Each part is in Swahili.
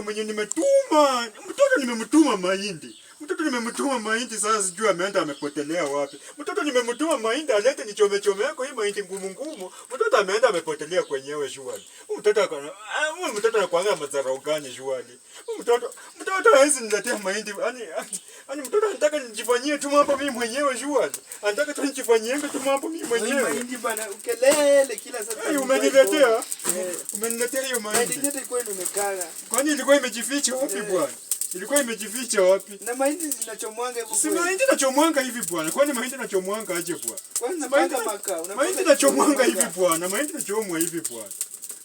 mwenye nimetuma. Mtoto nimemtuma mahindi. Mtoto nimemtuma mahindi, sasa sijui ameenda amepotelea wapi. Mtoto nimemtuma mahindi alete nichome yako hii mahindi ngumu. Mtoto ameenda amepotelea kwenyewe shwali. Mtoto anakuanga madharau gani shwali? Mtoto hawezi niletea mahindi. Yaani mtoto anataka nijifanyie tu mambo mimi mwenyewe shwali. Anataka tu nijifanyie tu mambo mimi mwenyewe. Mahindi bana ukelele kila saa. Umeniletea? Umeniletea hiyo mahindi. Mahindi yote ilikuwa imekala. Kwani ilikuwa imejificha wapi bwana? Ilikuwa imejificha wapi? Na mahindi zinachomwanga hivyo. Si mahindi nachomwanga hivi bwana. Kwani mahindi nachomwanga aje bwana? Kwanza panga makaa. Mahindi nachomwanga hivi bwana. Mahindi nachomwa hivi bwana.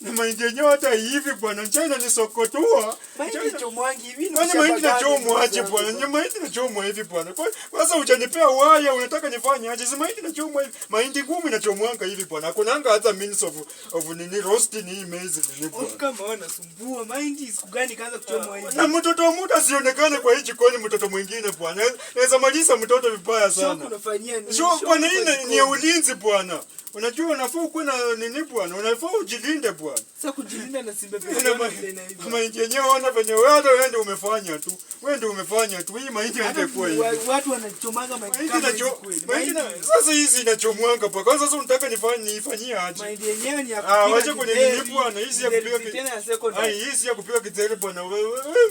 Na mahindi yenyewe hata hivi bwana. China ni sokotua. Mahindi nachomwangi hivi. Kwani mahindi nachomwa aje bwana? Ni mahindi nachomwa hivi bwana. Kwanza hujanipea waya, unataka nifanye aje? Si mahindi nachomwa hivi. Mahindi ngumi nachomwanga hivi bwana. Hakunanga hata means of nini roasting hii maize ni bwana. Kama wanasumbua mahindi siku gani kaanza kuchomwa hivi? Na mtoto wa muda asionekane kwa hii jikoni, mtoto mwingine bwana. Naweza maliza mtoto vibaya sana. Shoko unafanyia nini? Shoko kwa nini ni ulinzi bwana? Unajua unafaa kuwa na nini bwana? Unafaa ujilinde bwana. Sasa kujilinda na simba pia na hivi. Mahindi yenyewe wana venye wewe ndio umefanya tu. Wewe ndio umefanya tu. Hii mahindi haitakuwa hivi. Watu wanachomanga mahindi kama hivi kweli. Mahindi sasa hizi inachomwanga pa. Kwa sasa unataka nifanyie aje? Mahindi yenyewe ni ya kupika. Wacha kwenye nini bwana? Hizi ya kupika. Tena ya second. Hizi ya kupika kidheri bwana. Wewe